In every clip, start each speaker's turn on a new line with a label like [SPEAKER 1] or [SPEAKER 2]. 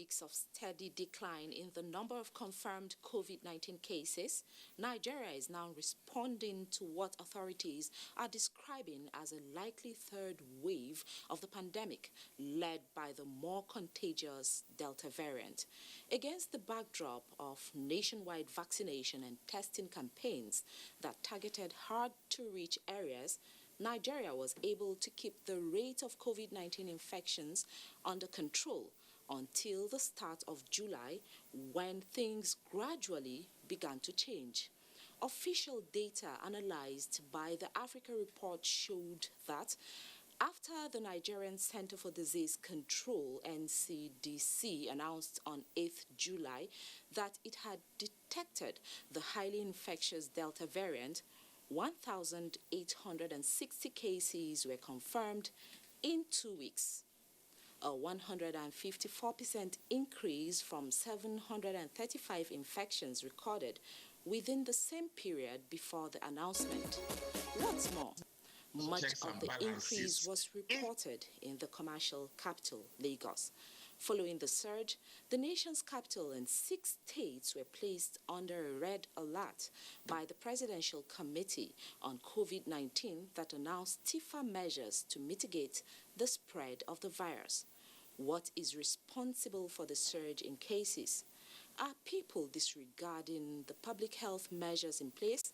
[SPEAKER 1] weeks of steady decline in the number of confirmed COVID-19 cases, Nigeria is now responding to what authorities are describing as a likely third wave of the pandemic, led by the more contagious Delta variant. Against the backdrop of nationwide vaccination and testing campaigns that targeted hard-to-reach areas, Nigeria was able to keep the rate of COVID-19 infections under control until the start of July, when things gradually began to change. Official data analyzed by the Africa Report showed that after the Nigerian Center for Disease Control, NCDC, announced on 8th July that it had detected the highly infectious Delta variant, 1,860 cases were confirmed in 2 weeks, a 154% increase from 735 infections recorded within the same period before the announcement. What's more, much of the increase was reported in the commercial capital, Lagos. Following the surge, the nation's capital and 6 states were placed under a red alert by the Presidential Committee on COVID-19 that announced stiffer measures to mitigate the spread of the virus. What is responsible for the surge in cases? Are people disregarding the public health measures in place?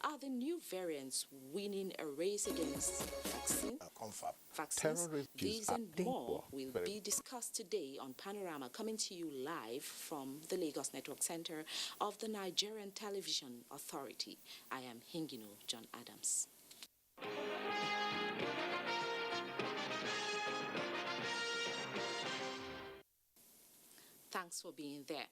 [SPEAKER 1] Are the new variants winning a race against vaccines? These and more will be discussed today on Panorama, coming to you live from the Lagos Network Center of the Nigerian Television Authority. I am Hingino John Adams. Thanks for being there.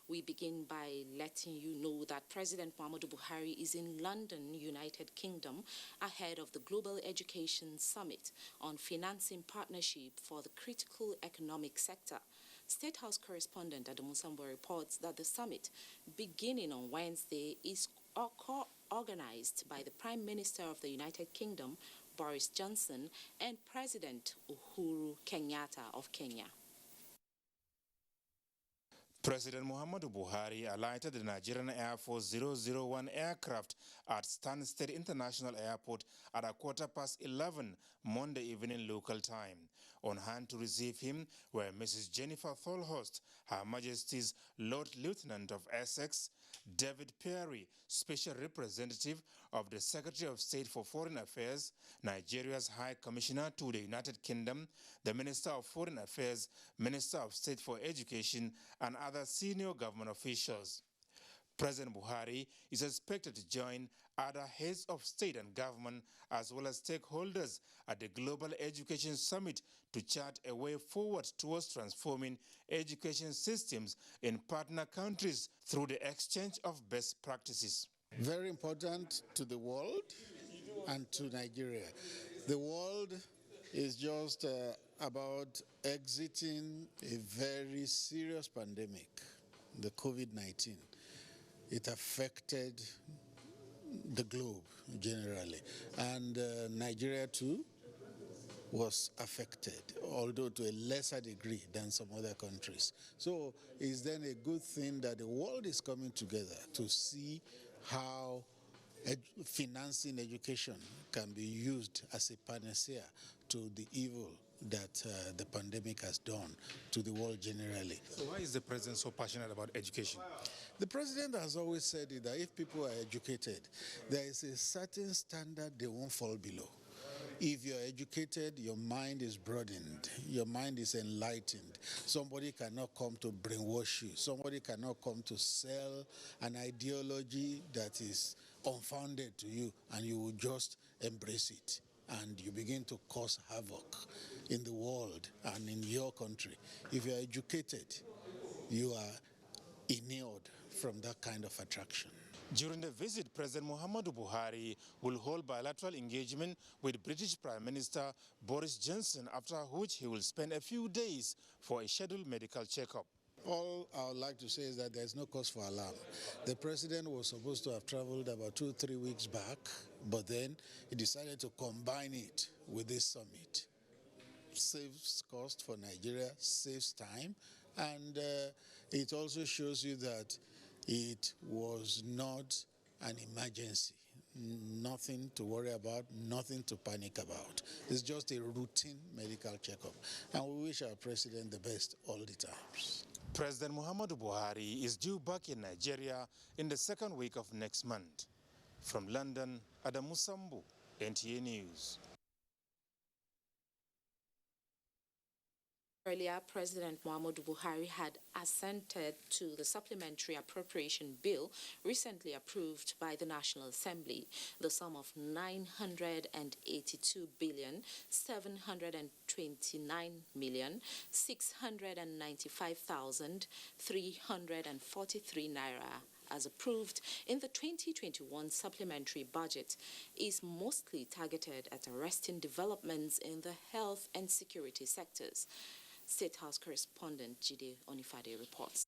[SPEAKER 1] We begin by letting you know that President Muhammadu Buhari is in London, United Kingdom, ahead of the Global Education Summit on financing partnership for the critical economic sector. State House correspondent Adamu Sambo reports that the summit, beginning on Wednesday, is co-organized by the Prime Minister of the United Kingdom, Boris Johnson, and President Uhuru Kenyatta of Kenya.
[SPEAKER 2] President Muhammadu Buhari alighted the Nigerian Air Force 001 aircraft at Stansted International Airport at 11:15 Monday evening local time. On hand to receive him were Mrs. Jennifer Tholhurst, Her Majesty's Lord Lieutenant of Essex, David Perry, Special Representative of the Secretary of State for Foreign Affairs, Nigeria's High Commissioner to the United Kingdom, the Minister of Foreign Affairs, Minister of State for Education, and other senior government officials. President Buhari is expected to join other heads of state and government as well as stakeholders at the Global Education Summit to chart a way forward towards transforming education systems in partner countries through the exchange of best practices.
[SPEAKER 3] Very important to the world and to Nigeria. The world is just about exiting a very serious pandemic, the COVID-19. It affected the globe generally, and Nigeria too was affected, although to a lesser degree than some other countries. So it's then a good thing that the world is coming together to see how financing education can be used as a panacea to the evil that the pandemic has done to the world generally.
[SPEAKER 2] So why is the president so passionate about education?
[SPEAKER 3] The president has always said that if people are educated, there is a certain standard they won't fall below. If you're educated, your mind is broadened, your mind is enlightened. Somebody cannot come to brainwash you. Somebody cannot come to sell an ideology that is unfounded to you, and you will just embrace it. And you begin to cause havoc in the world and in your country. If you're educated, you are inured from that kind of attraction.
[SPEAKER 2] During the visit, President Muhammadu Buhari will hold bilateral engagement with British Prime Minister Boris Johnson, after which he will spend a few days for a scheduled medical checkup.
[SPEAKER 3] All I would like to say is that there's no cause for alarm. The president was supposed to have traveled about 2-3 weeks back, but then he decided to combine it with this summit. Saves cost for Nigeria, saves time, And it also shows you that it was not an emergency. Nothing to worry about, nothing to panic about. It's just a routine medical checkup. And we wish our president the best all the times.
[SPEAKER 2] President Muhammadu Buhari is due back in Nigeria in the second week of next month. From London, Adamu Sambu, NTA News.
[SPEAKER 1] Earlier, President Muhammadu Buhari had assented to the supplementary appropriation bill recently approved by the National Assembly. The sum of 982,729,695,343 naira as approved in the 2021 supplementary budget is mostly targeted at arresting developments in the health and security sectors. State House correspondent Jide Onifade reports.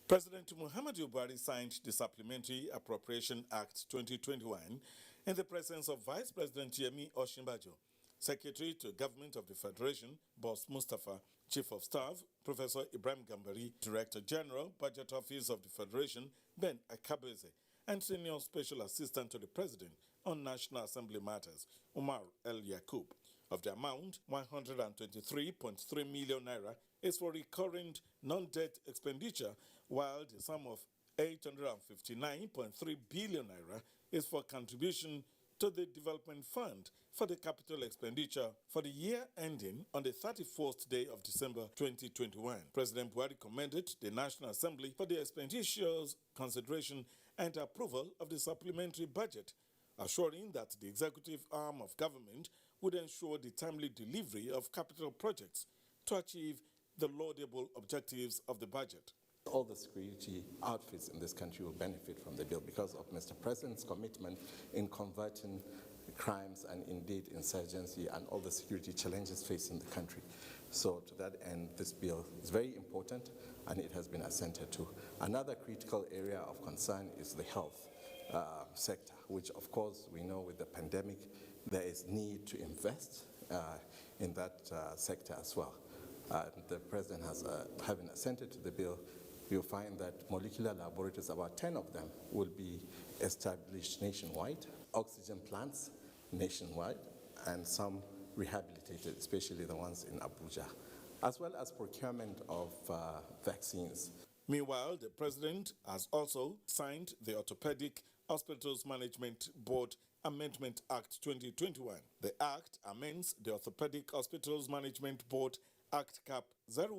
[SPEAKER 4] President Muhammadu Buhari signed the Supplementary Appropriation Act 2021 in the presence of Vice President Yemi Osinbajo, Secretary to Government of the Federation, Boss Mustafa, Chief of Staff, Professor Ibrahim Gambari, Director General, Budget Office of the Federation, Ben Akabeze, and Senior Special Assistant to the President on National Assembly Matters, Umar El Yakub. Of the amount, 123.3 million naira is for recurring non-debt expenditure, while the sum of 859.3 billion naira is for contribution to the Development Fund for the capital expenditure for the year ending on the 31st day of December 2021. President Buhari commended the National Assembly for the expeditious consideration and approval of the supplementary budget, assuring that the executive arm of government would ensure the timely delivery of capital projects to achieve the laudable objectives of the budget.
[SPEAKER 5] All the security outfits in this country will benefit from the bill because of Mr. President's commitment in converting crimes and indeed insurgency and all the security challenges facing the country. So to that end, this bill is very important and it has been assented to. Another critical area of concern is the health sector, which of course we know with the pandemic there is need to invest in that sector as well. The President has, having assented to the bill, you'll find that molecular laboratories, about 10 of them, will be established nationwide, oxygen plants nationwide, and some rehabilitated, especially the ones in Abuja, as well as procurement of vaccines.
[SPEAKER 4] Meanwhile, the President has also signed the Orthopedic Hospitals Management Board Amendment Act 2021. The Act amends the Orthopedic Hospitals Management Board Act Cap 010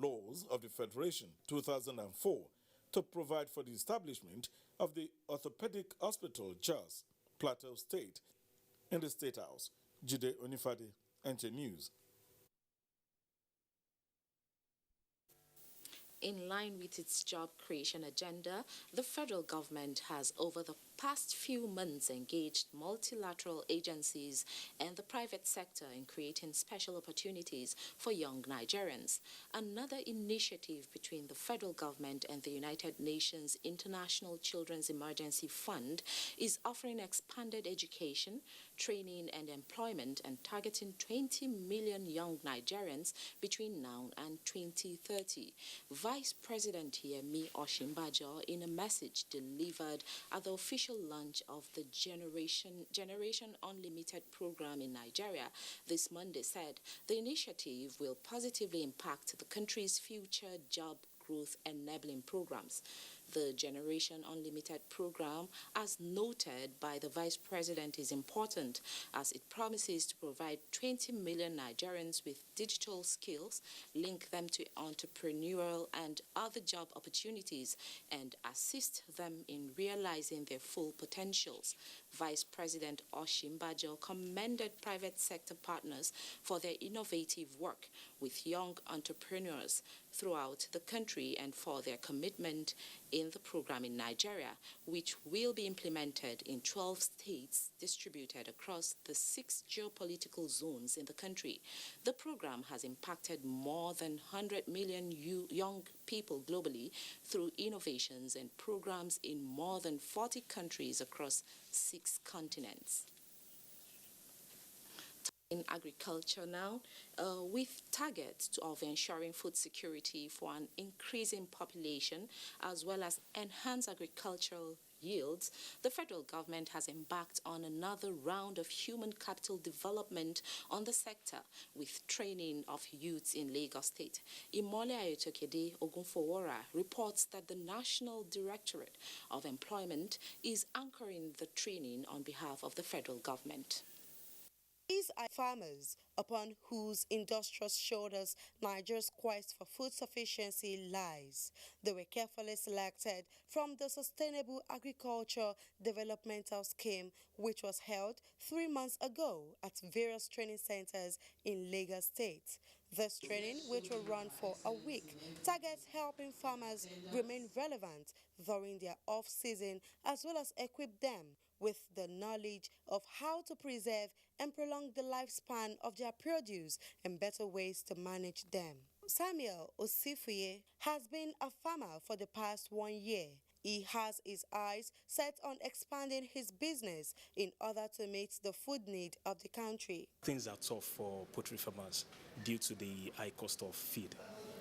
[SPEAKER 4] laws of the Federation 2004 to provide for the establishment of the Orthopedic Hospital Jos, Plateau State, in the State House. Jide Onifade, NTA News.
[SPEAKER 1] In line with its job creation agenda, the federal government has over the past few months engaged multilateral agencies and the private sector in creating special opportunities for young Nigerians. Another initiative between the federal government and the United Nations International Children's Emergency Fund is offering expanded education, training and employment and targeting 20 million young Nigerians between now and 2030. Vice President Yemi Osinbajo, in a message delivered at the official launch of the Generation Unlimited program in Nigeria this Monday, said the initiative will positively impact the country's future job growth enabling programs. The Generation Unlimited program, as noted by the Vice President, is important as it promises to provide 20 million Nigerians with digital skills, link them to entrepreneurial and other job opportunities, and assist them in realizing their full potentials. Vice President Osinbajo commended private sector partners for their innovative work with young entrepreneurs throughout the country and for their commitment in the program in Nigeria, which will be implemented in 12 states distributed across the 6 geopolitical zones in the country. The program has impacted more than 100 million young people globally through innovations and programs in more than 40 countries across 6 continents. In agriculture now, with targets of ensuring food security for an increasing population as well as enhance agricultural yields, the federal government has embarked on another round of human capital development on the sector with training of youths in Lagos State. Imole Ayotokede Ogunfowora reports that the National Directorate of Employment is anchoring the training on behalf of the federal government.
[SPEAKER 6] These are farmers upon whose industrious shoulders Nigeria's quest for food sufficiency lies. They were carefully selected from the Sustainable Agriculture Developmental Scheme, which was held 3 months ago at various training centers in Lagos State. This training, which will run for a week, targets helping farmers remain relevant during their off-season as well as equip them with the knowledge of how to preserve and prolong the lifespan of their produce and better ways to manage them. Samuel Osifuye has been a farmer for the past 1 year. He has his eyes set on expanding his business in order to meet the food need of the country.
[SPEAKER 7] Things are tough for poultry farmers due to the high cost of feed.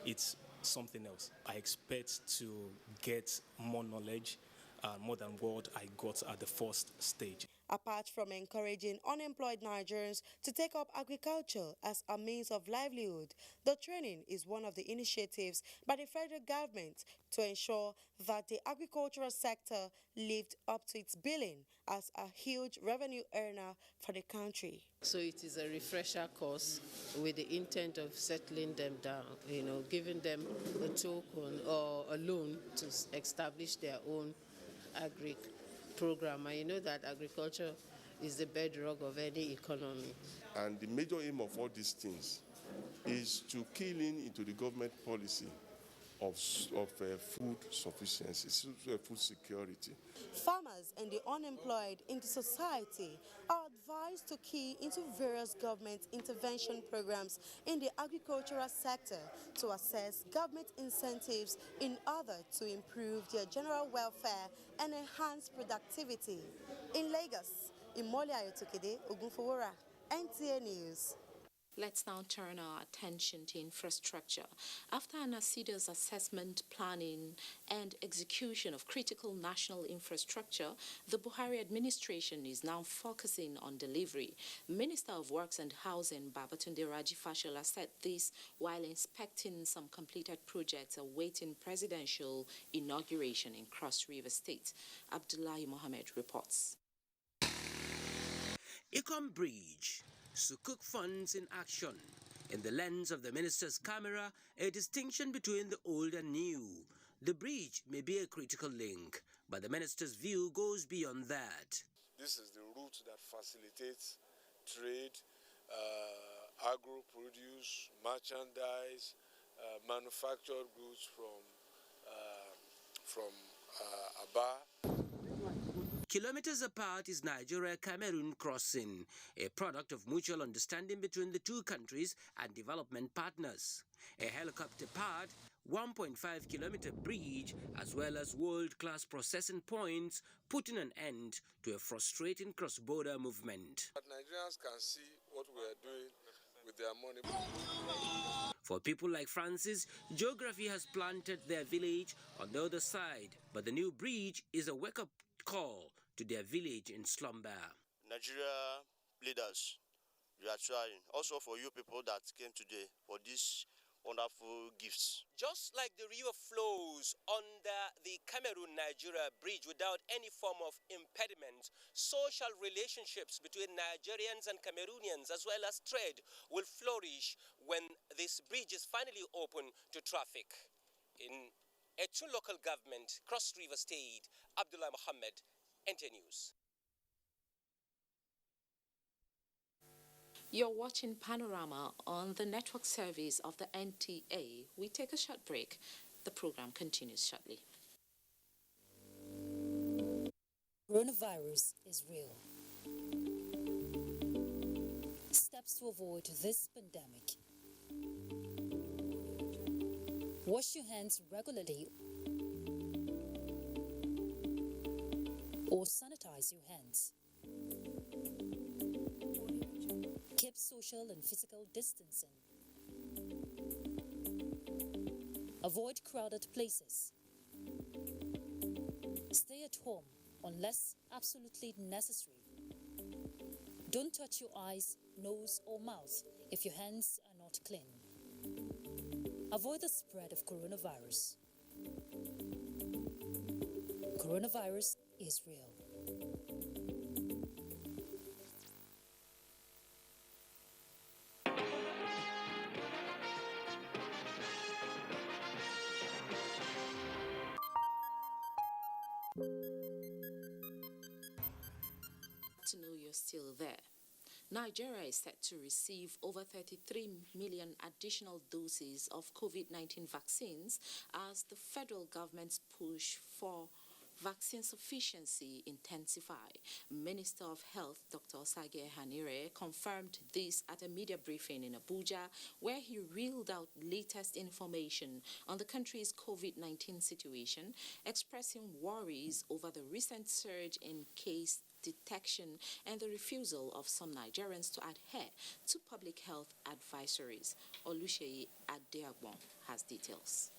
[SPEAKER 7] It's something else. I expect to get more knowledge, more than what I got at the first stage.
[SPEAKER 6] Apart from encouraging unemployed Nigerians to take up agriculture as a means of livelihood, the training is one of the initiatives by the federal government to ensure that the agricultural sector lived up to its billing as a huge revenue earner for the country.
[SPEAKER 8] So it is a refresher course with the intent of settling them down, giving them a token or a loan to establish their own agri program. And you know that agriculture is the bedrock of any economy.
[SPEAKER 9] And the major aim of all these things is to key in into the government policy of food sufficiency, food security.
[SPEAKER 6] Farmers and the unemployed in the society are advised to key into various government intervention programs in the agricultural sector to assess government incentives in order to improve their general welfare and enhance productivity. In Lagos, Imole Ayotokede Ogunfowora, NTA News.
[SPEAKER 1] Let's now turn our attention to infrastructure. After an assiduous assessment, planning, and execution of critical national infrastructure, the Buhari administration is now focusing on delivery. Minister of Works and Housing, Babatunde Raji Fashola, said this while inspecting some completed projects awaiting presidential inauguration in Cross River State. Abdullahi Mohammed reports.
[SPEAKER 10] Ecom Bridge. Sukuk funds in action. In the lens of the minister's camera, a distinction between the old and new. The bridge may be a critical link, but the minister's view goes beyond that.
[SPEAKER 11] This is the route that facilitates trade, agro-produce, merchandise, manufactured goods from Aba.
[SPEAKER 10] Kilometers apart is Nigeria-Cameroon crossing, a product of mutual understanding between the two countries and development partners. A helicopter-powered 1.5-kilometer bridge, as well as world-class processing points, putting an end to a frustrating cross-border movement.
[SPEAKER 11] But Nigerians can see what we are doing with their money.
[SPEAKER 10] For people like Francis, geography has planted their village on the other side, but the new bridge is a wake-up call to their village in slumber.
[SPEAKER 12] Nigeria leaders, you are trying. Also for you people that came today for these wonderful gifts.
[SPEAKER 13] Just like the river flows under the Cameroon-Nigeria bridge without any form of impediment, social relationships between Nigerians and Cameroonians as well as trade will flourish when this bridge is finally open to traffic. In Etu local government, Cross River State, Abdullah Mohammed, NTA News.
[SPEAKER 1] You're watching Panorama on the network service of the NTA. We take a short break. The program continues shortly.
[SPEAKER 14] Coronavirus is real. Steps to avoid this pandemic. Wash your hands regularly or sanitize your hands. Keep social and physical distancing. Avoid crowded places. Stay at home unless absolutely necessary. Don't touch your eyes, nose, or mouth if your hands are not clean. Avoid the spread of coronavirus. Coronavirus is real.
[SPEAKER 1] To know you're still there. Nigeria is set to receive over 33 million additional doses of COVID-19 vaccines as the federal government's push for vaccine sufficiency intensify. Minister of Health Dr. Osage Ehanire confirmed this at a media briefing in Abuja, where he reeled out latest information on the country's COVID-19 situation, expressing worries over the recent surge in case detection and the refusal of some Nigerians to adhere to public health advisories. Oluseyi Adeagbon has details.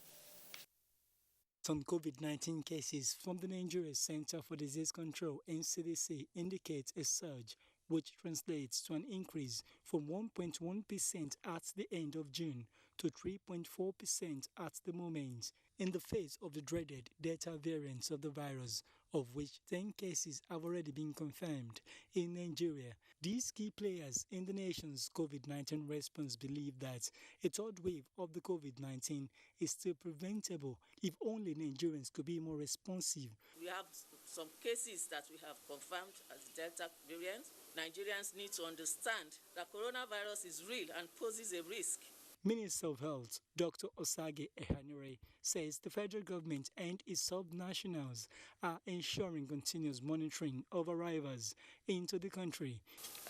[SPEAKER 15] Some COVID-19 cases from the Nigeria Center for Disease Control (NCDC) indicates a surge, which translates to an increase from 1.1% at the end of June to 3.4% at the moment, in the face of the dreaded Delta variant of the virus, of which 10 cases have already been confirmed in Nigeria. These key players in the nation's COVID-19 response believe that a third wave of the COVID-19 is still preventable if only Nigerians could be more responsive.
[SPEAKER 16] We have some cases that we have confirmed as Delta variant. Nigerians need to understand that coronavirus is real and poses a risk.
[SPEAKER 15] Minister of Health Dr. Osage Ehanire says the federal government and its sub-nationals are ensuring continuous monitoring of arrivals into the country.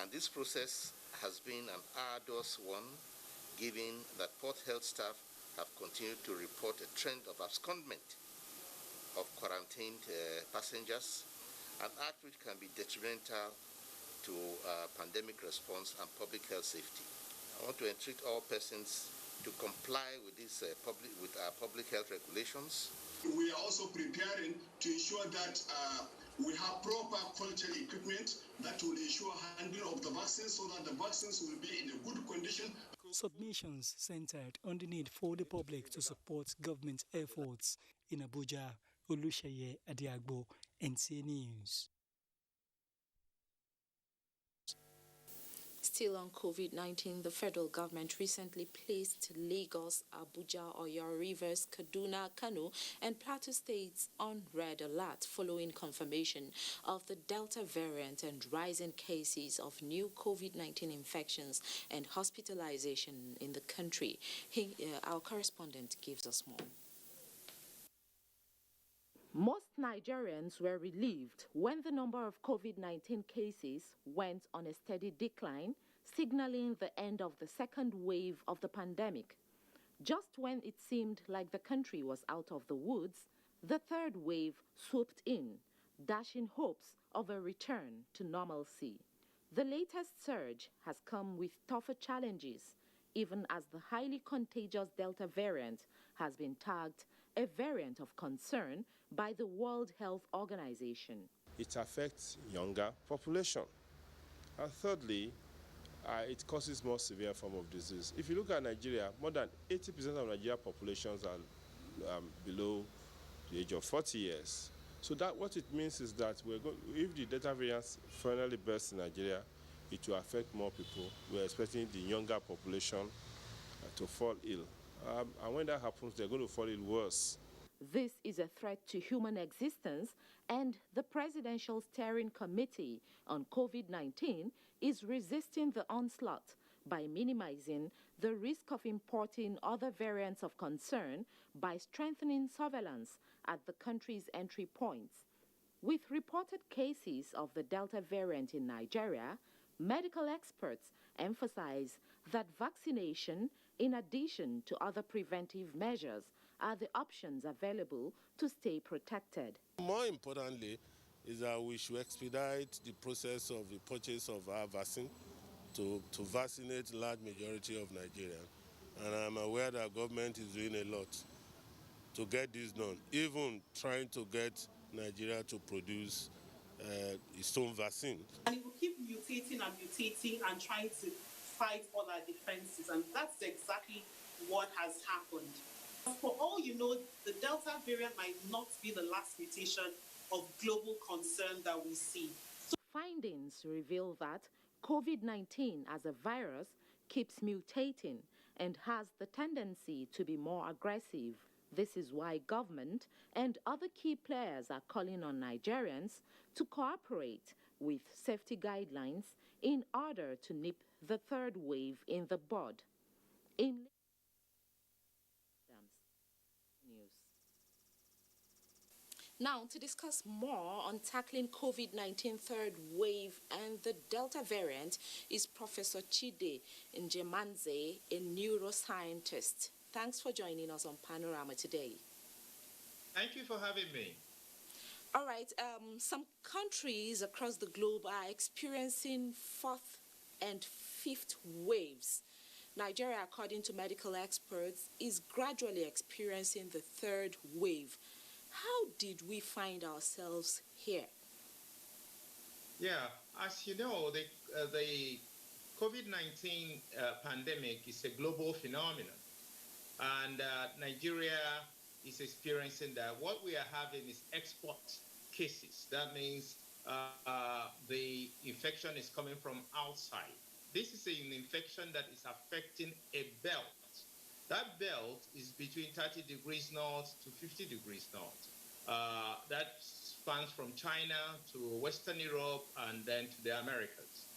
[SPEAKER 17] And this process has been an arduous one, given that port health staff have continued to report a trend of abscondment of quarantined passengers, an act which can be detrimental to pandemic response and public health safety. I want to entreat all persons to comply with this our public health regulations.
[SPEAKER 18] We are also preparing to ensure that we have proper quality equipment that will ensure handling of the vaccines so that the vaccines will be in a good condition.
[SPEAKER 15] Submissions centered on the need for the public to support government efforts. In Abuja, Oluseyi Adeagbon, NTA News.
[SPEAKER 1] Still on COVID-19, the federal government recently placed Lagos, Abuja, Oyo, Rivers, Kaduna, Kano, and Plateau states on red alert following confirmation of the Delta variant and rising cases of new COVID-19 infections and hospitalization in the country. Our correspondent gives us more. Most Nigerians were relieved when the number of COVID-19 cases went on a steady decline, signaling the end of the second wave of the pandemic. Just when it seemed like the country was out of the woods, the third wave swooped in, dashing hopes of a return to normalcy. The latest surge has come with tougher challenges, even as the highly contagious Delta variant has been tagged a variant of concern by the World Health Organization.
[SPEAKER 9] It affects younger population. And thirdly, it causes more severe form of disease. If you look at Nigeria, more than 80% of Nigeria populations are below the age of 40 years. So that what it means is that if the Delta variant finally bursts in Nigeria, it will affect more people. We're expecting the younger population to fall ill. And when that happens, they're going to fall ill worse.
[SPEAKER 1] This is a threat to human existence, and the Presidential Steering Committee on COVID-19 is resisting the onslaught by minimizing the risk of importing other variants of concern by strengthening surveillance at the country's entry points. With reported cases of the Delta variant in Nigeria, medical experts emphasize that vaccination, in addition to other preventive measures, are the options available to stay protected.
[SPEAKER 19] More importantly is that we should expedite the process of the purchase of our vaccine
[SPEAKER 9] to vaccinate large majority of Nigerians. And I'm aware that government is doing a lot to get this done, even trying to get Nigeria to produce its own vaccine.
[SPEAKER 19] And it will keep mutating and trying to fight other defenses, and that's exactly what has happened. For all you know, the Delta variant might not be the last mutation of global concern that we see.
[SPEAKER 1] Findings reveal that COVID-19 as a virus keeps mutating and has the tendency to be more aggressive. This is why government and other key players are calling on Nigerians to cooperate with safety guidelines in order to nip the third wave in the bud. In news. Now, to discuss more on tackling COVID-19 third wave and the Delta variant is Professor Chide Njemanze, a neuroscientist. Thanks for joining us on Panorama today.
[SPEAKER 20] Thank you for having me.
[SPEAKER 1] All right, some countries across the globe are experiencing fourth and fifth waves. Nigeria, according to medical experts, is gradually experiencing the third wave. How did we find ourselves here?
[SPEAKER 20] Yeah, as you know, the COVID-19 pandemic is a global phenomenon. And Nigeria is experiencing that. What we are having is export cases. That means the infection is coming from outside. This is an infection that is affecting a belt. That belt is between 30 degrees north to 50 degrees north. That spans from China to Western Europe and then to the Americas.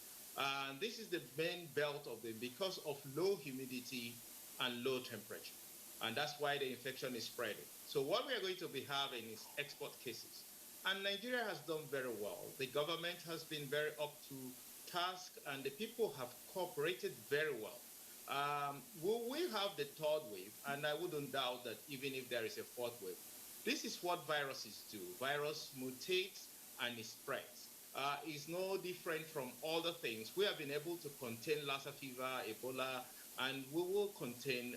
[SPEAKER 20] This is the main belt of them because of low humidity and low temperature. And that's why the infection is spreading. So what we are going to be having is export cases. And Nigeria has done very well. The government has been very up to task and the people have cooperated very well. We have the third wave, and I wouldn't doubt that even if there is a fourth wave, this is what viruses do. Virus mutates and it spreads. It's no different from other things. We have been able to contain Lassa fever, Ebola, and we will contain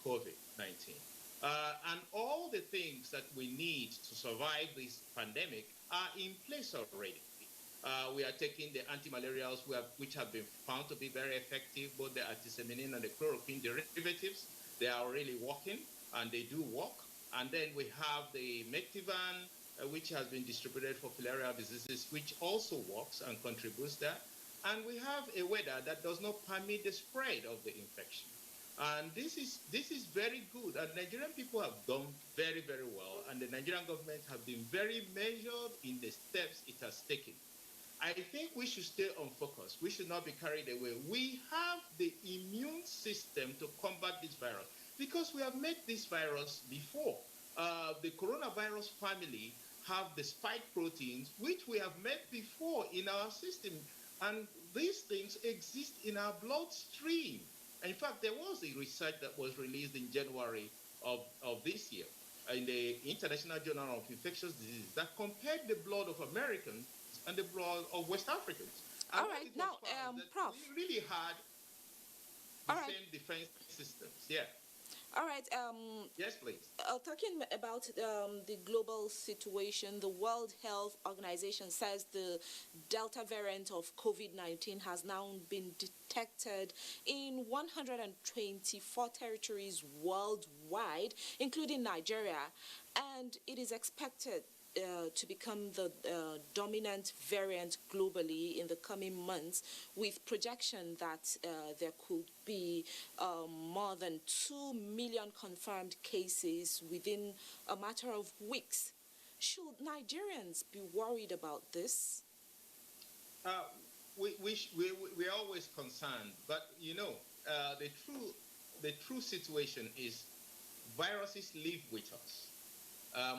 [SPEAKER 20] COVID-19. And all the things that we need to survive this pandemic are in place already. We are taking the anti-malarials which have been found to be very effective, both the artemisinin and the chloroquine derivatives. They are really working, and they do work. And then we have the Mectivan, which has been distributed for filarial diseases, which also works and contributes that. And we have a weather that does not permit the spread of the infection. And this is very good. And Nigerian people have done very, very well. And the Nigerian government have been very measured in the steps it has taken. I think we should stay on focus. We should not be carried away. We have the immune system to combat this virus because we have met this virus before. The coronavirus family have the spike proteins, which we have met before in our system. And these things exist in our bloodstream. In fact, there was a research that was released in January of this year in the International Journal of Infectious Diseases that compared the blood of Americans and the blood of West Africans. And
[SPEAKER 1] all right, now, Prof.
[SPEAKER 20] We really had the same defense systems. Yeah.
[SPEAKER 1] All right.
[SPEAKER 20] Yes, please.
[SPEAKER 1] Talking about the global situation, the World Health Organization says the Delta variant of COVID-19 has now been detected in 124 territories worldwide, including Nigeria, and it is expected to become the dominant variant globally in the coming months, with projection that there could be more than 2 million confirmed cases within a matter of weeks. Should Nigerians be worried about this?
[SPEAKER 20] We're always concerned, but you know, the true situation is viruses live with us.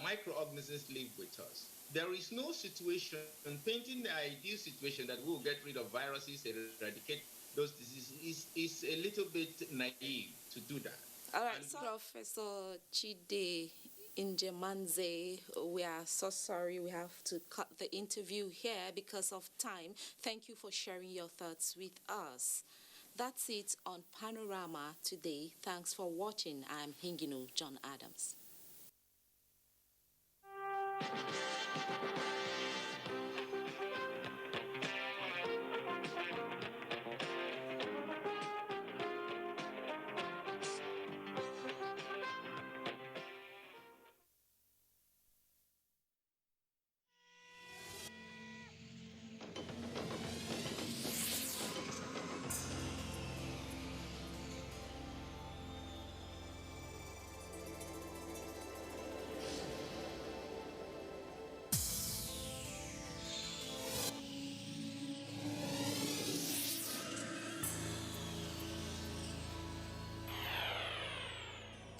[SPEAKER 20] Microorganisms live with us. There is no situation, painting the ideal situation that we will get rid of viruses and eradicate those diseases is a little bit naive to do that.
[SPEAKER 1] All right, so Professor Chide Injemanze, we are so sorry we have to cut the interview here because of time. Thank you for sharing your thoughts with us. That's it on Panorama today. Thanks for watching. I'm Hingino John Adams.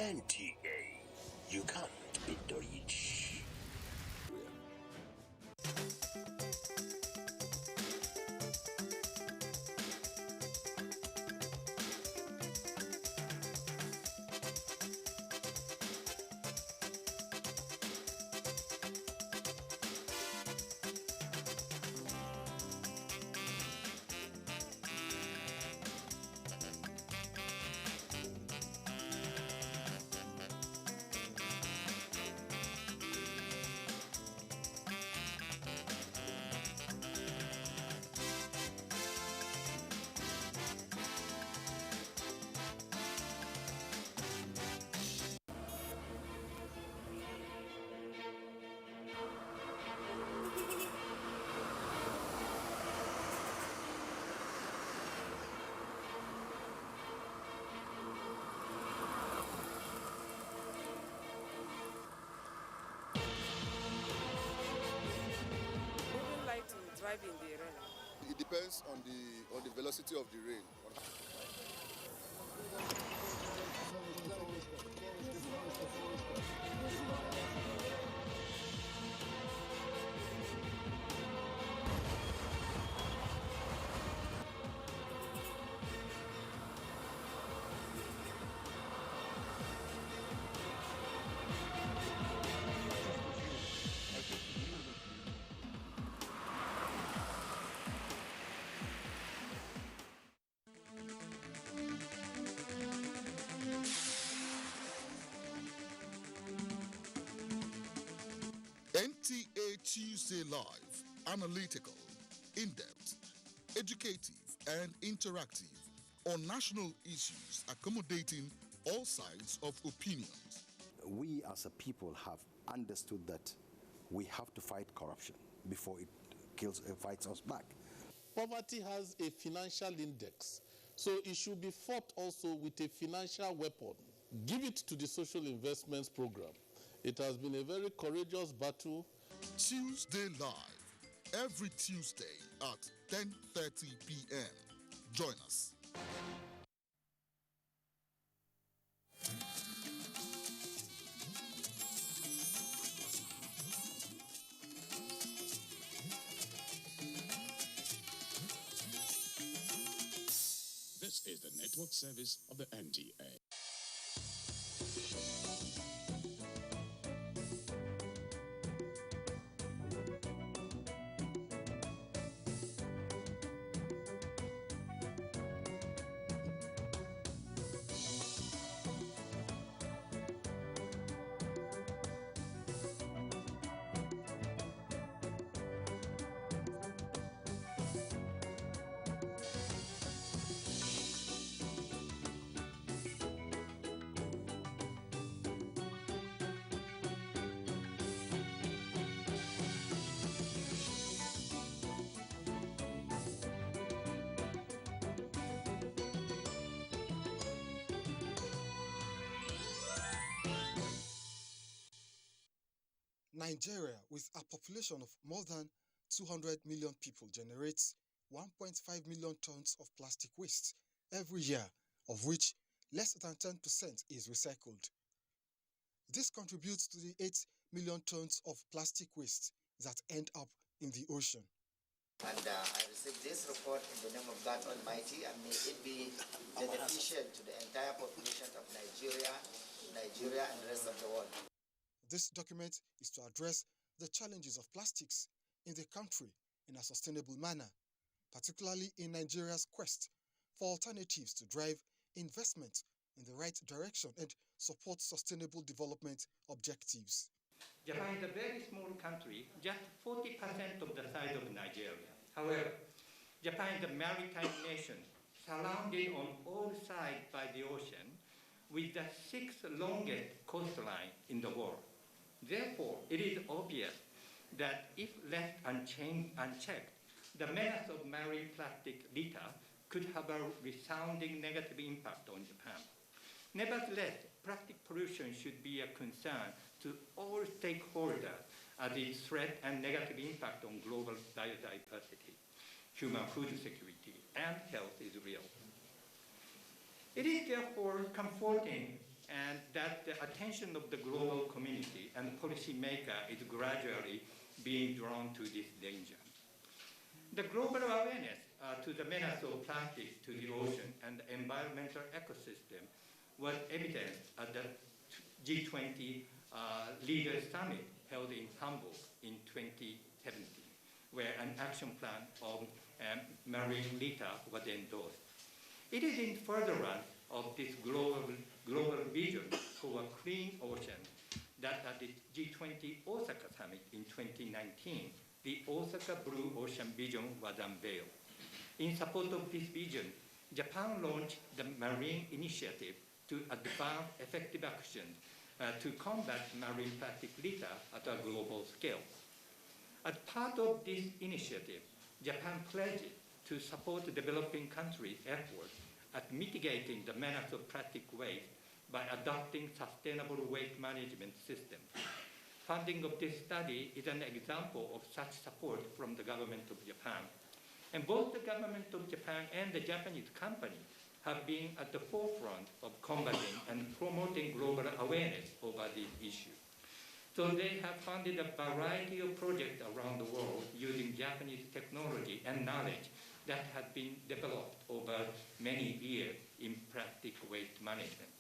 [SPEAKER 21] NTA, you can't beat the reach.
[SPEAKER 22] Drive in the rain?
[SPEAKER 23] It depends on the velocity of the rain. NTA Tuesday Live, analytical, in-depth, educative and interactive on national issues accommodating all sides of opinions.
[SPEAKER 24] We as a people have understood that we have to fight corruption before it fights us back.
[SPEAKER 25] Poverty has a financial index, so it should be fought also with a financial weapon. Give it to the social investments program. It has been a very courageous battle.
[SPEAKER 23] Tuesday Live, every Tuesday at 10:30 p.m. Join us.
[SPEAKER 26] This is the network service of the NTA.
[SPEAKER 27] Nigeria, with a population of more than 200 million people, generates 1.5 million tons of plastic waste every year, of which less than 10% is recycled. This contributes to the 8 million tons of plastic waste that end up in the ocean.
[SPEAKER 28] And I received this report in the name of God Almighty, and may it be beneficial to the entire population of Nigeria and the rest of the world.
[SPEAKER 27] This document is to address the challenges of plastics in the country in a sustainable manner, particularly in Nigeria's quest for alternatives to drive investment in the right direction and support sustainable development objectives.
[SPEAKER 2] Japan is a very small country, just 40% of the size of Nigeria. However, Japan is a maritime nation surrounded on all sides by the ocean with the 6th longest coastline in the world. Therefore, it is obvious that if left unchecked, the menace of marine plastic litter could have a resounding negative impact on Japan. Nevertheless, plastic pollution should be a concern to all stakeholders as its threat and negative impact on global biodiversity, human food security, and health is real. It is therefore comforting and that the attention of the global community and policymakers is gradually being drawn to this danger. The global awareness to the menace of plastic to the ocean and the environmental ecosystem was evident at the G20 Leaders Summit held in Hamburg in 2017, where an action plan on marine litter was endorsed. It is in furtherance of this global vision for a clean ocean that at the G20 Osaka Summit in 2019, the Osaka Blue Ocean Vision was unveiled. In support of this vision, Japan launched the Marine Initiative to advance effective action to combat marine plastic litter at a global scale. As part of this initiative, Japan pledged to support developing countries' efforts at mitigating the menace of plastic waste by adopting sustainable waste management systems. Funding of this study is an example of such support from the government of Japan. And both the government of Japan and the Japanese company have been at the forefront of combating and promoting global awareness over this issue. So they have funded a variety of projects around the world using Japanese technology and knowledge that have been developed over many years in plastic waste management.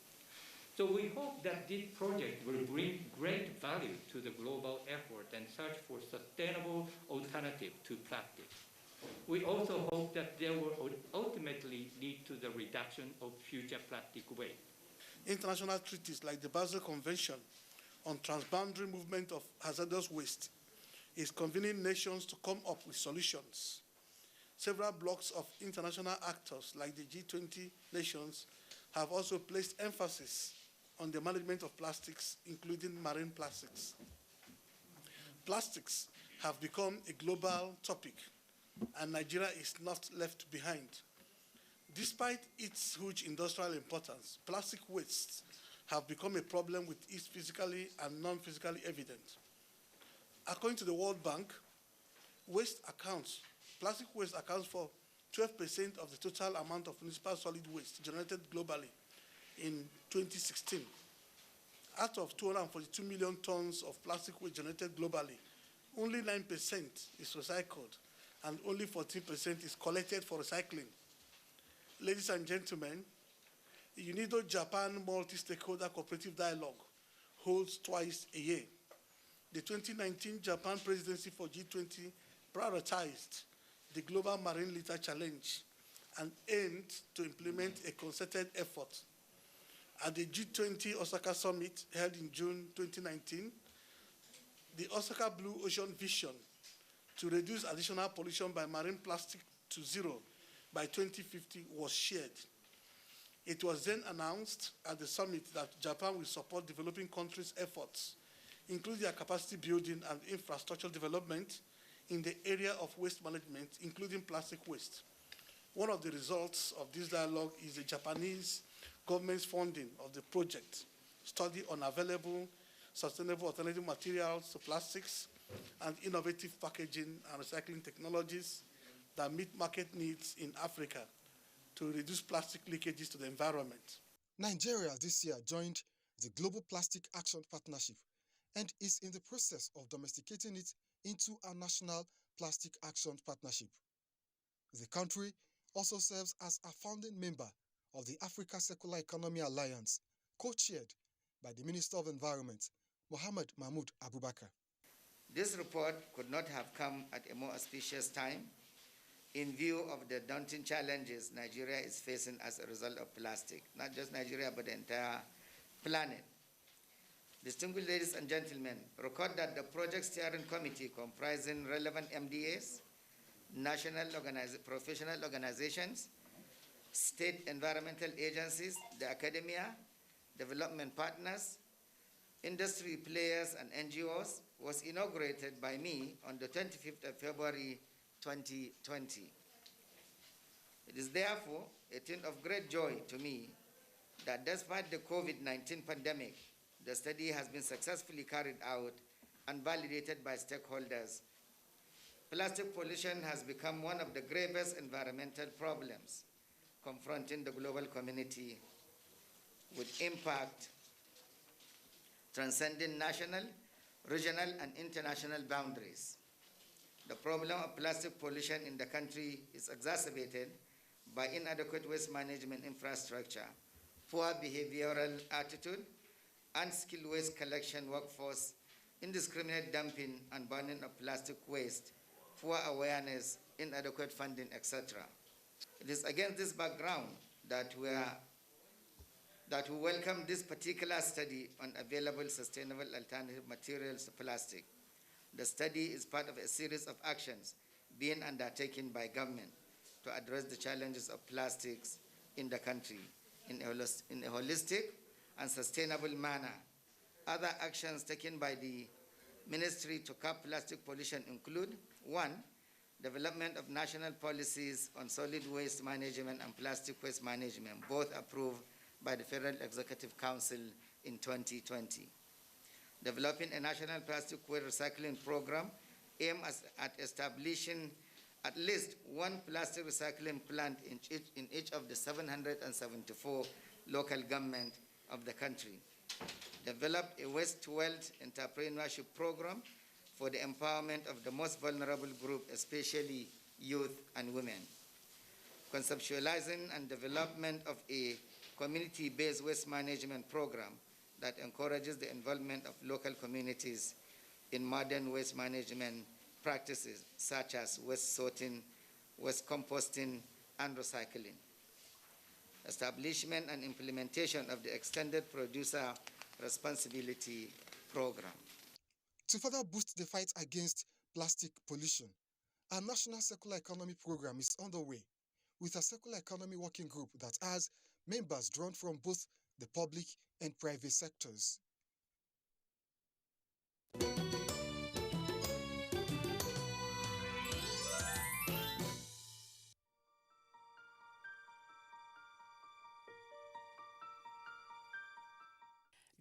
[SPEAKER 2] So we hope that this project will bring great value to the global effort and search for sustainable alternatives to plastic. We also hope that they will ultimately lead to the reduction of future plastic waste.
[SPEAKER 3] International treaties like the Basel Convention on Transboundary Movement of Hazardous Waste is convening nations to come up with solutions. Several blocks of international actors like the G20 nations have also placed emphasis on the management of plastics, including marine plastics. Plastics have become a global topic, and Nigeria is not left behind. Despite its huge industrial importance, plastic wastes have become a problem which is physically and non-physically evident. According to the World Bank, plastic waste accounts for 12% of the total amount of municipal solid waste generated globally in 2016. Out of 242 million tons of plastic waste generated globally, only 9% is recycled and only 14% is collected for recycling. Ladies and gentlemen, the UNIDO Japan Multi-Stakeholder Cooperative Dialogue holds twice a year. The 2019 Japan Presidency for G20 prioritized the Global Marine Litter Challenge and aimed to implement a concerted effort. At the G20 Osaka Summit held in June 2019, the Osaka Blue Ocean Vision to reduce additional pollution by marine plastic to zero by 2050 was shared. It was then announced at the summit that Japan will support developing countries' efforts, including their capacity building and infrastructure development in the area of waste management, including plastic waste. One of the results of this dialogue is the Japanese government's funding of the project, study on available sustainable alternative materials to plastics and innovative packaging and recycling technologies that meet market needs in Africa to reduce plastic leakages to the environment.
[SPEAKER 27] Nigeria this year joined the Global Plastic Action Partnership and is in the process of domesticating it into a national plastic action partnership. The country also serves as a founding member of the Africa Circular Economy Alliance, co-chaired by the Minister of Environment, Mohammed Mahmoud Abubakar.
[SPEAKER 28] This report could not have come at a more auspicious time in view of the daunting challenges Nigeria is facing as a result of plastic. Not just Nigeria, but the entire planet. Distinguished ladies and gentlemen, record that the project steering committee comprising relevant MDAs, national professional organizations, state environmental agencies, the academia, development partners, industry players, and NGOs was inaugurated by me on the 25th of February 2020. It is therefore a thing of great joy to me that despite the COVID-19 pandemic, the study has been successfully carried out and validated by stakeholders. Plastic pollution has become one of the gravest environmental problems confronting the global community, with impact transcending national, regional, and international boundaries. The problem of plastic pollution in the country is exacerbated by inadequate waste management infrastructure, poor behavioral attitude, unskilled waste collection workforce, indiscriminate dumping and burning of plastic waste, poor awareness, inadequate funding, etc. It is against this background that we welcome this particular study on available sustainable alternative materials to plastic. The study is part of a series of actions being undertaken by government to address the challenges of plastics in the country in a holistic and sustainable manner. Other actions taken by the Ministry to curb plastic pollution include: 1, development of national policies on solid waste management and plastic waste management, both approved by the Federal Executive Council in 2020. Developing a national plastic waste recycling program aimed at establishing at least one plastic recycling plant in each of the 774 local governments of the country. Develop a waste-to-wealth entrepreneurship program for the empowerment of the most vulnerable group, especially youth and women. Conceptualizing and development of a community-based waste management program that encourages the involvement of local communities in modern waste management practices such as waste sorting, waste composting, and recycling. Establishment and implementation of the extended producer responsibility program.
[SPEAKER 27] To further boost the fight against plastic pollution, our National Circular Economy Program is underway with a circular economy working group that has members drawn from both the public and private sectors.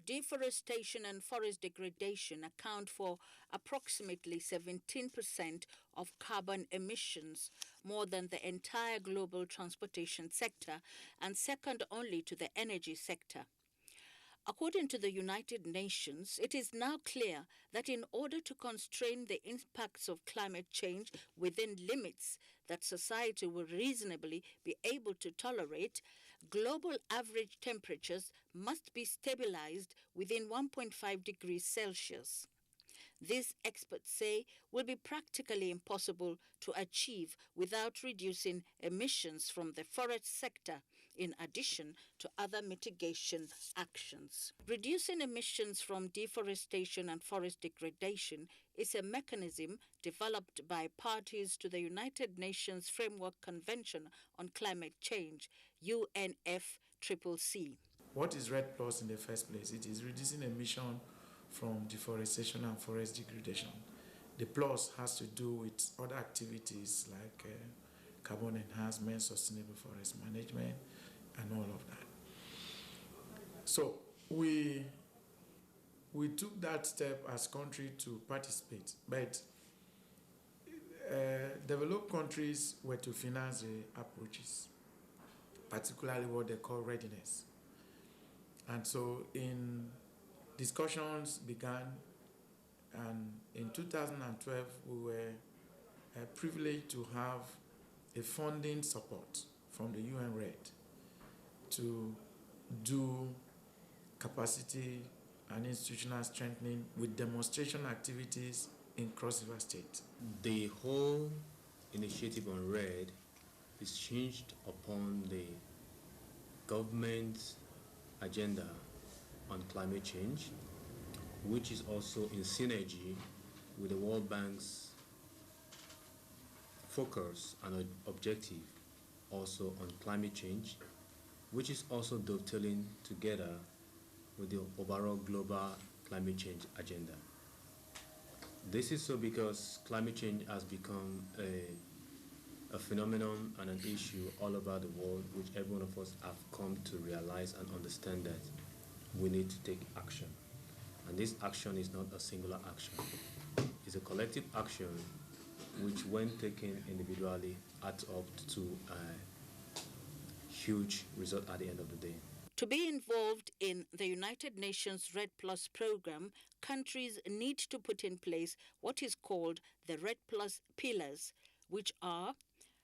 [SPEAKER 4] Deforestation and forest degradation account for approximately 17% of carbon emissions, more than the entire global transportation sector, and second only to the energy sector. According to the United Nations, it is now clear that in order to constrain the impacts of climate change within limits that society will reasonably be able to tolerate, global average temperatures must be stabilized within 1.5 degrees Celsius. These experts say will be practically impossible to achieve without reducing emissions from the forest sector, in addition to other mitigation actions. Reducing emissions from deforestation and forest degradation is a mechanism developed by parties to the United Nations Framework Convention on Climate Change, UNFCCC.
[SPEAKER 5] What is REDD Plus in the first place? It is reducing emission from deforestation and forest degradation. The plus has to do with other activities like carbon enhancement, sustainable forest management, and all of that. So we took that step as country to participate, but developed countries were to finance the approaches, particularly what they call readiness. And so discussions began, and in 2012 we were privileged to have a funding support from the UN REDD to do capacity and institutional strengthening with demonstration activities in Cross River State.
[SPEAKER 6] The whole initiative on RED is hinged upon the government's agenda on climate change, which is also in synergy with the World Bank's focus and objective also on climate change, which is also dovetailing together with the overall global climate change agenda. This is so because climate change has become a phenomenon and an issue all over the world, which every one of us have come to realize and understand that we need to take action. And this action is not a singular action. It's a collective action which, when taken individually, adds up to a huge result at the end of the day.
[SPEAKER 4] To be involved in the United Nations Red Plus program, countries need to put in place what is called the Red Plus pillars, which are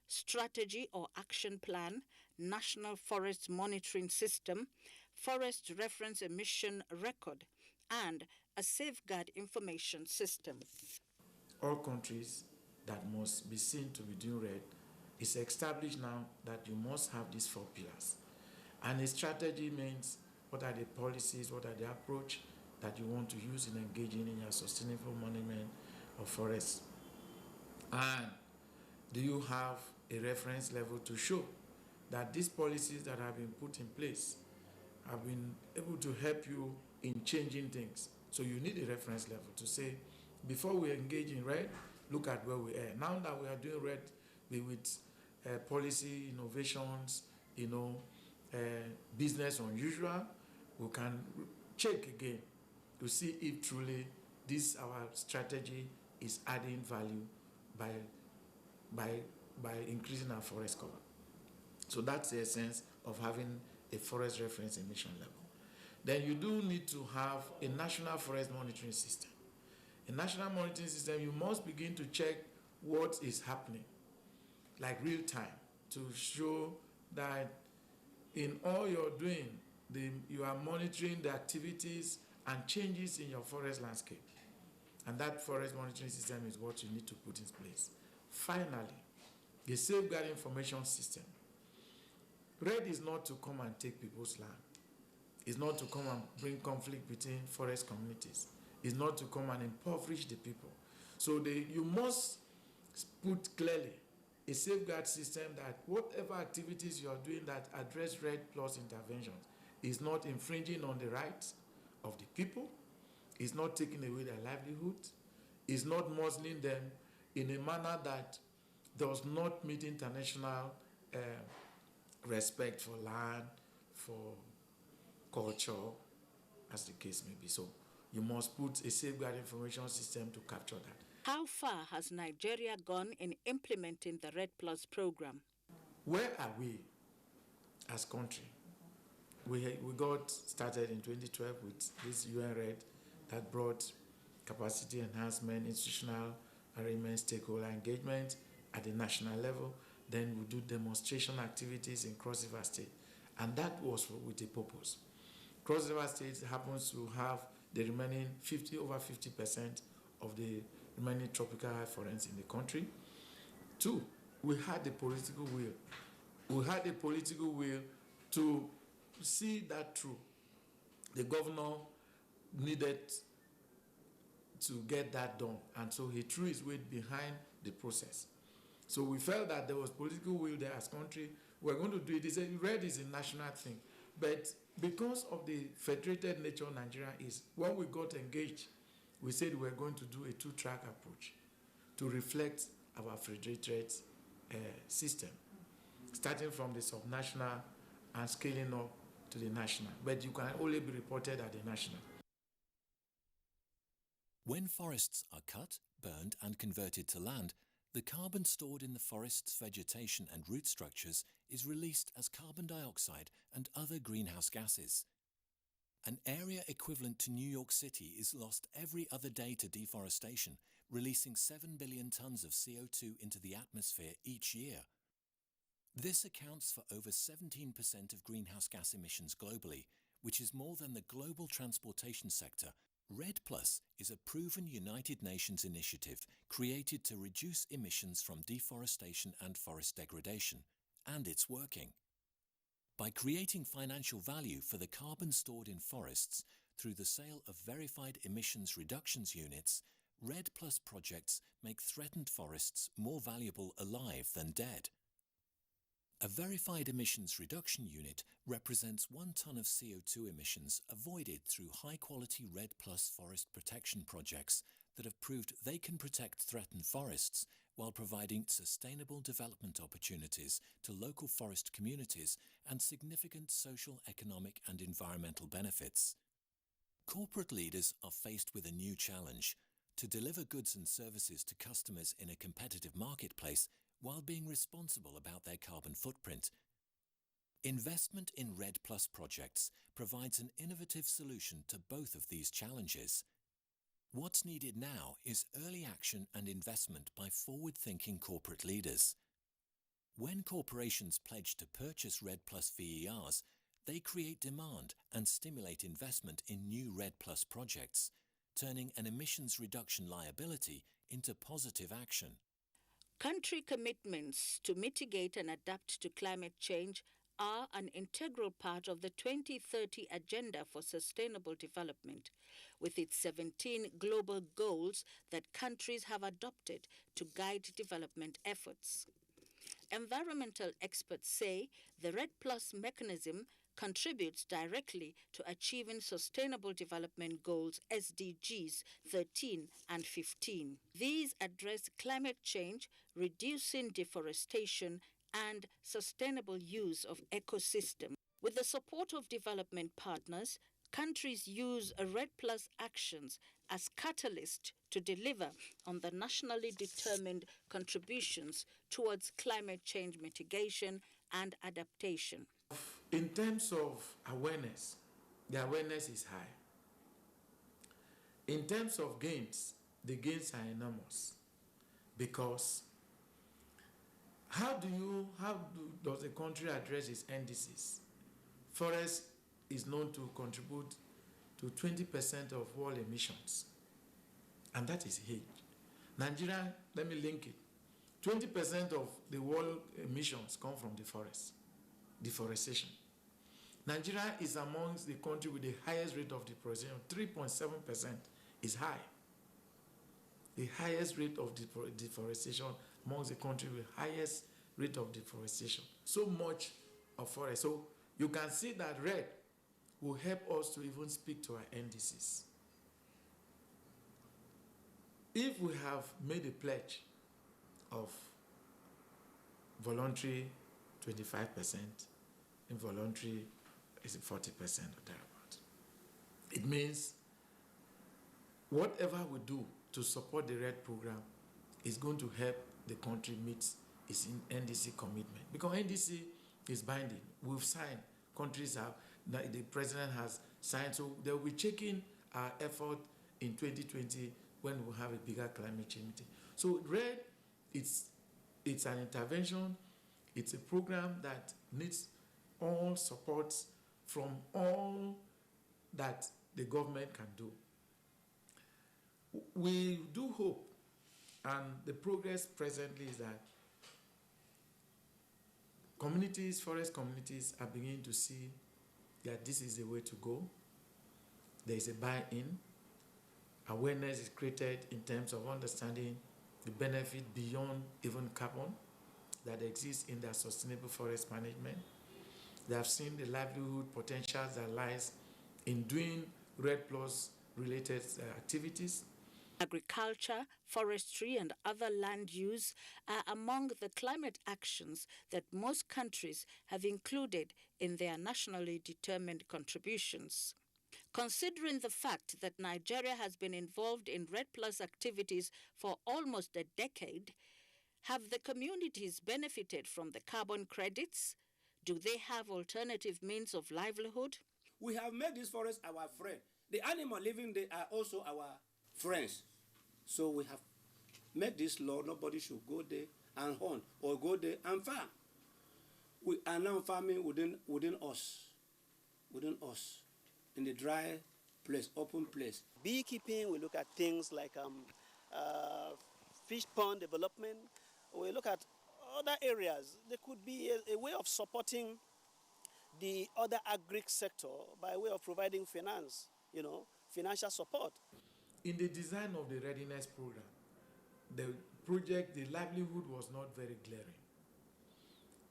[SPEAKER 4] strategy or action plan, national forest monitoring system, forest reference emission record, and a safeguard information system.
[SPEAKER 5] All countries that must be seen to be doing RED is established now that you must have these 4 pillars. And a strategy means what are the policies, what are the approach that you want to use in engaging in your sustainable management of forests. And do you have a reference level to show that these policies that have been put in place have been able to help you in changing things? So you need a reference level to say, before we engage in RED, look at where we are. Now that we are doing RED with policy innovations, business unusual, we can check again to see if truly this our strategy is adding value by increasing our forest cover. So that's the essence of having a forest reference emission level. Then you do need to have a national forest monitoring system. A national monitoring system, you must begin to check what is happening, like real time, to show that in all you're doing, you are monitoring the activities and changes in your forest landscape. And that forest monitoring system is what you need to put in place. Finally, the safeguard information system. RED is not to come and take people's land. It's not to come and bring conflict between forest communities. It's not to come and impoverish the people. So you must put clearly a safeguard system that whatever activities you are doing that address RED plus interventions is not infringing on the rights of the people, is not taking away their livelihood, is not muzzling them in a manner that does not meet international respect for land, for culture, as the case may be. So you must put a safeguard information system to capture that.
[SPEAKER 4] How far has Nigeria gone in implementing the RED Plus program?
[SPEAKER 5] Where are we as country? We got started in 2012 with this UN RED that brought capacity enhancement, institutional arrangement, stakeholder engagement at the national level. Then we do demonstration activities in Cross River State. And that was with a purpose. Cross River State happens to have the remaining over 50% of the remaining tropical high forests in the country. 2, we had the political will. We had the political will to see that through. The governor needed to get that done, and so he threw his weight behind the process. So we felt that there was political will there as country. We're going to do it. He said RED is a national thing. But because of the federated nature of Nigeria is, when we got engaged, we said we're going to do a 2-track approach to reflect our federated system, starting from the subnational and scaling up to the national. But you can only be reported at the national.
[SPEAKER 7] When forests are cut, burned and converted to land, the carbon stored in the forest's vegetation and root structures is released as carbon dioxide and other greenhouse gases. An area equivalent to New York City is lost every other day to deforestation, releasing 7 billion tons of CO2 into the atmosphere each year. This accounts for over 17% of greenhouse gas emissions globally, which is more than the global transportation sector, REDD+ is a proven United Nations initiative created to reduce emissions from deforestation and forest degradation, and it's working. By creating financial value for the carbon stored in forests through the sale of verified emissions reductions units, REDD+ projects make threatened forests more valuable alive than dead. A verified emissions reduction unit represents 1 ton of CO2 emissions avoided through high-quality REDD+ forest protection projects that have proved they can protect threatened forests while providing sustainable development opportunities to local forest communities and significant social, economic and environmental benefits. Corporate leaders are faced with a new challenge: to deliver goods and services to customers in a competitive marketplace while being responsible about their carbon footprint. Investment in REDD+ projects provides an innovative solution to both of these challenges. What's needed now is early action and investment by forward-thinking corporate leaders. When corporations pledge to purchase REDD+ VERs, they create demand and stimulate investment in new REDD+ projects, turning an emissions reduction liability into positive action.
[SPEAKER 4] Country commitments to mitigate and adapt to climate change are an integral part of the 2030 Agenda for Sustainable Development, with its 17 global goals that countries have adopted to guide development efforts. Environmental experts say the REDD+ mechanism contributes directly to achieving Sustainable Development Goals SDGs 13 and 15. These address climate change, reducing deforestation, and sustainable use of ecosystems. With the support of development partners, countries use REDD+ actions as catalyst to deliver on the nationally determined contributions towards climate change mitigation and adaptation.
[SPEAKER 5] In terms of awareness, the awareness is high. In terms of gains, the gains are enormous, because how does a country address its NDCs? Forest is known to contribute to 20% of world emissions, and that is huge. Nigeria, let me link it. 20% of the world emissions come from the forest, deforestation. Nigeria is amongst the country with the highest rate of deforestation. 3.7% is high. The highest rate of deforestation amongst the country with highest rate of deforestation. So much of forest. So you can see that REDD will help us to even speak to our NDCs. If we have made a pledge of voluntary 25%, involuntary is 40% or thereabout, it means whatever we do to support the REDD program is going to help the country meet its NDC commitment. Because NDC is binding. We've signed. Countries have, the president has signed. So they will be checking our effort in 2020 when we have a bigger climate change meeting. So REDD, it's an intervention. It's a program that needs all supports from all that the government can do. We do hope, and the progress presently is that communities, forest communities, are beginning to see that this is the way to go. There is a buy-in. Awareness is created in terms of understanding the benefit beyond even carbon that exists in their sustainable forest management. They have seen the livelihood potentials that lies in doing REDD+ related activities.
[SPEAKER 4] Agriculture, forestry, and other land use are among the climate actions that most countries have included in their nationally determined contributions. Considering the fact that Nigeria has been involved in REDD+ activities for almost a decade, have the communities benefited from the carbon credits? Do they have alternative means of livelihood?
[SPEAKER 8] We have made this forest our friend. The animals living there are also our friends. So we have made this law, nobody should go there and hunt or go there and farm. We are now farming within us. in the dry place, open place.
[SPEAKER 10] Beekeeping, we look at things like fish pond development. We look at other areas. There could be a way of supporting the other agri sector by way of providing finance, financial support.
[SPEAKER 5] In the design of the readiness program, the project, the livelihood was not very glaring.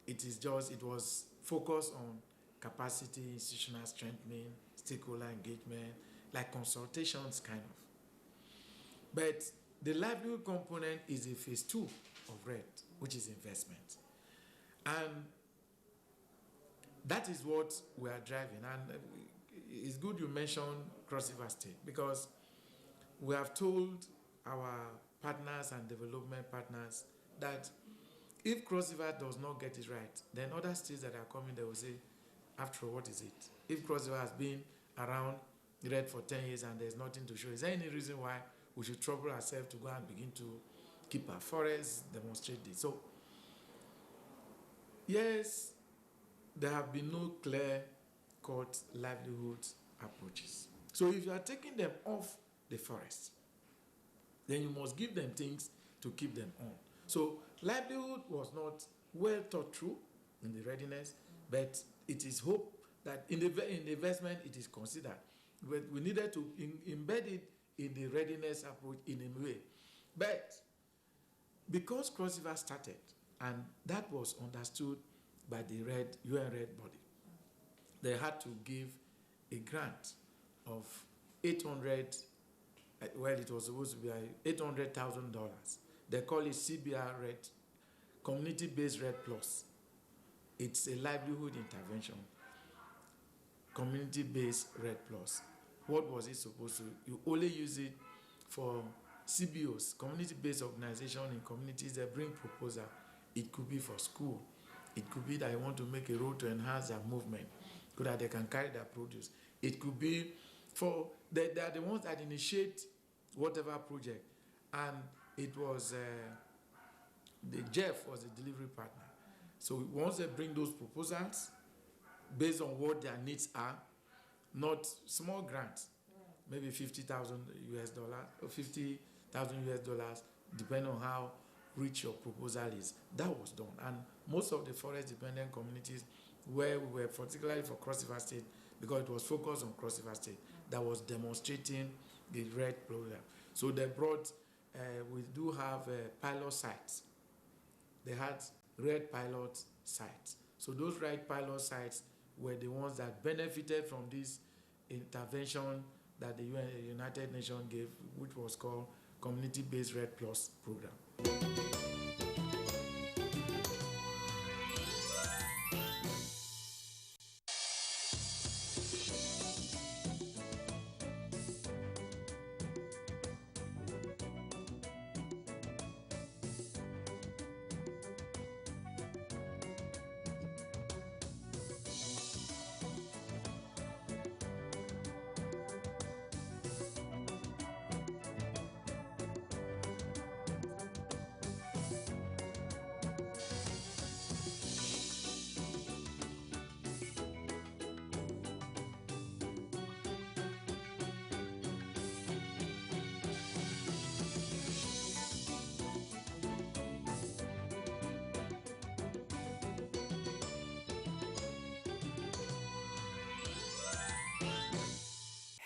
[SPEAKER 5] It was focused on capacity, institutional strengthening, stakeholder engagement, like consultations kind of. But the livelihood component is a phase 2 of RED, which is investment. And that is what we are driving. And it's good you mentioned Cross River State, because we have told our partners and development partners that if Cross River does not get it right, then other states that are coming, they will say, after all, what is it? If Cross River has been around RED for 10 years and there's nothing to show, is there any reason why we should trouble ourselves to go and begin to keep our forests, demonstrate this? So, yes, there have been no clear-cut livelihood approaches. So if you are taking them off the forest, then you must give them things to keep them on. So livelihood was not well thought through in the readiness, but it is hope that in the investment it is considered. But we needed to embed it in the readiness approach in a way. But because Cross River started, and that was understood by the UN RED body, they had to give a grant of $800,000. Well, it was supposed to be $800,000. They call it CBR RED, Community-Based RED Plus. It's a livelihood intervention, community-based RED Plus. What was it supposed to? You only use it for CBOs, community-based organization in communities that bring proposal. It could be for school. It could be that I want to make a road to enhance their movement so that they can carry their produce. It could be for, they are the ones that initiate whatever project. And it was, the Jeff was the delivery partner. So once they bring those proposals, based on what their needs are, not small grants, maybe $50,000 or $50,000 depending on how rich your proposal is. That was done. And most of the forest-dependent communities where we were, particularly for Cross River State, because it was focused on Cross River State, that was demonstrating the RED program. So they brought, we do have pilot sites. They had RED pilot sites. So those RED pilot sites were the ones that benefited from this intervention that the United Nations gave, which was called Community-Based RED Plus program.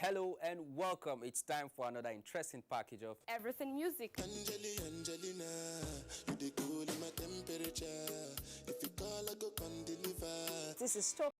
[SPEAKER 11] Hello and welcome. It's time for another interesting package of
[SPEAKER 12] Everything Music.
[SPEAKER 13] Angelina, you dey cool in my temperature. If you call, I go come deliver.
[SPEAKER 12] This is Top